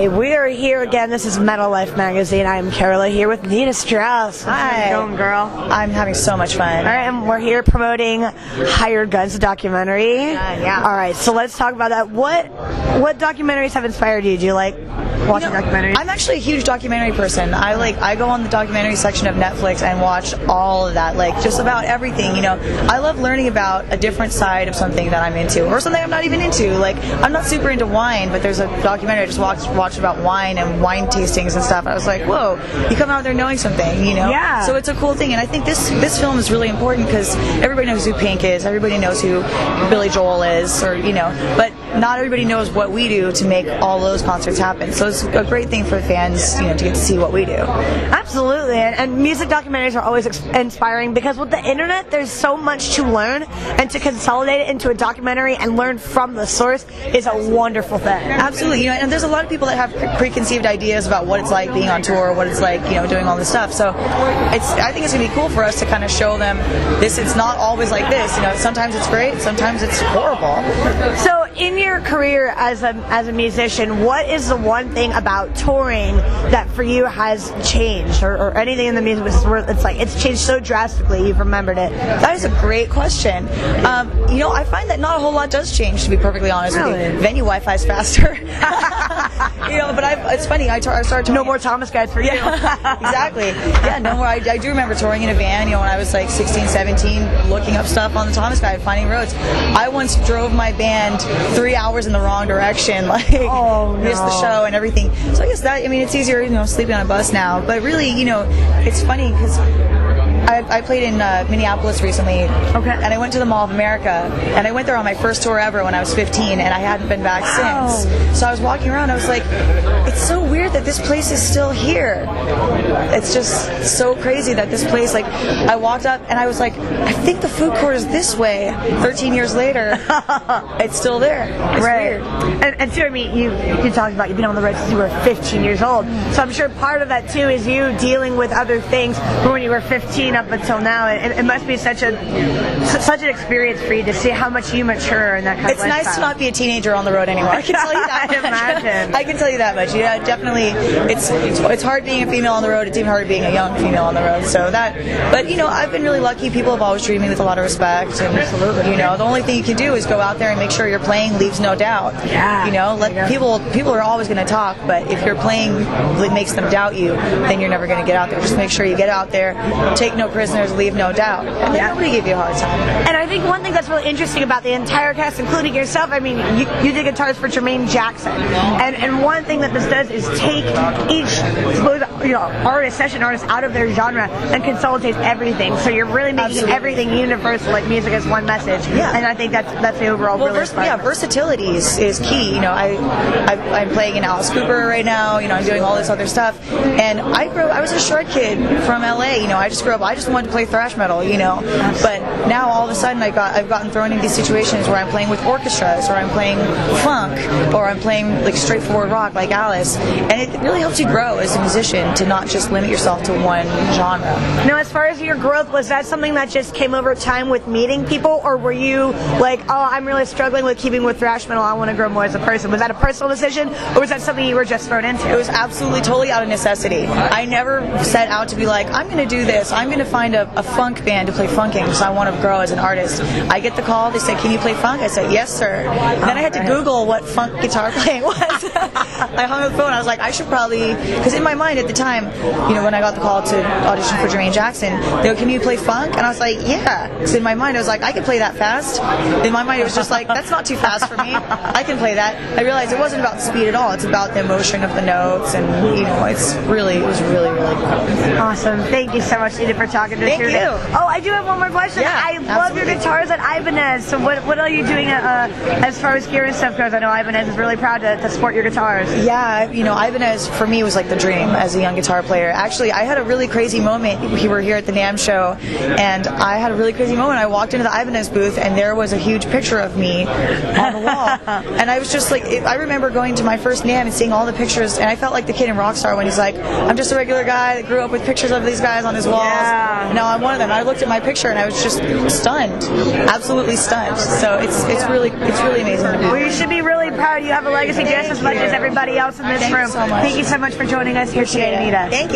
Hey, we are here again. This is Metal Life Magazine. I am Karila here with Nita Strauss. Hi. How's it going, girl? I'm having so much fun. All right, and we're here promoting Hired Guns, the documentary. Yeah. All right, so let's talk about that. What documentaries have inspired you? Do you like watching documentaries? I'm actually a huge documentary person. I go on the documentary section of Netflix and watch all of that, like just about everything. I love learning about a different side of something that I'm into, or something I'm not even into. Like, I'm not super into wine, but there's a documentary I just watched about wine and wine tastings and stuff. I was like, whoa, you come out there knowing something, Yeah. So it's a cool thing, and I think this film is really important because everybody knows who Pink is, everybody knows who Billy Joel is, or but not everybody knows what we do to make all those concerts happen. So it's a great thing for fans, to get to see what we do. Absolutely, and music documentaries are always inspiring because with the internet, there's so much to learn, and to consolidate it into a documentary and learn from the source is a wonderful thing. Absolutely, and there's a lot of people that have preconceived ideas about what it's like being on tour, what it's like, doing all this stuff. So I think it's going to be cool for us to kind of show them this. It's not always like this. Sometimes it's great, sometimes it's horrible. So in your career as a musician, what is the one thing about touring that for you has changed, or anything in the music business where it's changed so drastically you've remembered it? That is a great question. I find that not a whole lot does change, to be perfectly honest with you. Venue Wi-Fi is faster. But it's funny. I started touring. No more Thomas guides for you. Exactly. Yeah, no more. I do remember touring in a van, when I was like 16, 17, looking up stuff on the Thomas guide, finding roads. I once drove my band 3 hours in the wrong direction, missed the show and everything. So I guess it's easier, sleeping on a bus now. But really, it's funny because I played in Minneapolis recently, and I went to the Mall of America, and I went there on my first tour ever when I was 15, and I hadn't been back since. So I was walking around, I was like, it's so weird that this place is still here. It's just so crazy that this place, I walked up and I was like, I think the food court is this way. 13 years later, it's still there. It's weird. And too, you talked about you've been on the road since you were 15 years old, so I'm sure part of that too is you dealing with other things from when you were 15 up until now. It must be such an experience for you to see how much you mature in that kind of lifestyle. It's nice to not be a teenager on the road anymore. I can tell you that much. Imagine. I can tell you that much. Yeah, definitely. It's hard being a female on the road. It's even harder being a young female on the road. But I've been really lucky. People have always treated me with a lot of respect. And, absolutely. The only thing you can do is go out there and make sure your playing leaves no doubt. Yeah. People are always going to talk, but if your playing makes them doubt you, then you're never going to get out there. Just make sure you get out there, take no prisoners, leave no doubt, and then nobody give you a hard time. And I think one thing that's really interesting about the entire cast, including yourself, you did guitars for Jermaine Jackson, and one thing that this does is take each session artist out of their genre and consolidates everying. So you're really making everything universal, like music is one message. Yeah. And I think that's the overall. Versatility is key. I'm playing in Alice Cooper right now. I'm doing all this other stuff, and I was a shred kid from LA. I just grew up. I just wanted to play thrash metal. But now all of a sudden I've gotten thrown in these situations where I'm playing with orchestras, or I'm playing funk, or I'm playing straightforward rock like Alice, and it really helps you grow as a musician to not just limit yourself to one genre. Now, as far as your growth, was that something that just came over time with meeting people, or were you like, oh, I'm really struggling with keeping with thrash metal, I want to grow more as a person? Was that a personal decision, or was that something you were just thrown into? It was absolutely totally out of necessity. I never set out to be like, I'm going to do this, I'm going to find a funk band to play funking because I want to grow as an artist. I get the call, they say, can you play funk? I said, yes, sir. Then I had to Google what funk guitar playing was. I hung up the phone, I was like, I should probably, because in my mind at the time, when I got the call to audition for Jermaine Jackson, they go, can you play funk? And I was like, yeah. Because in my mind, I was like, I can play that fast. In my mind, it was just like, that's not too fast for me. I can play that. I realized it wasn't about speed at all. It's about the emotion of the notes, and it was really, really cool. Awesome. Thank you so much, Nita, for talking to us here today. Oh, I do have one more question. Yeah, I love your guitars at Ibanez. So what are you doing as far as gear and stuff goes? I know Ibanez is really proud to sport your guitars. Yeah, Ibanez for me was like the dream as a young young guitar player. Actually, I had a really crazy moment. We were here at the NAMM show, and I had a really crazy moment. I walked into the Ibanez booth, and there was a huge picture of me on the wall. And I was just like, I remember going to my first NAMM and seeing all the pictures, and I felt like the kid in Rockstar when he's like, I'm just a regular guy that grew up with pictures of these guys on his walls. Yeah. Now I'm one of them. I looked at my picture, and I was just stunned, absolutely stunned. So it's really amazing to be. Well, you should be really proud. You have a legacy just as much as everybody else in this room. Thank you so much. Thank you so much for joining us here today, Nita. Thank you.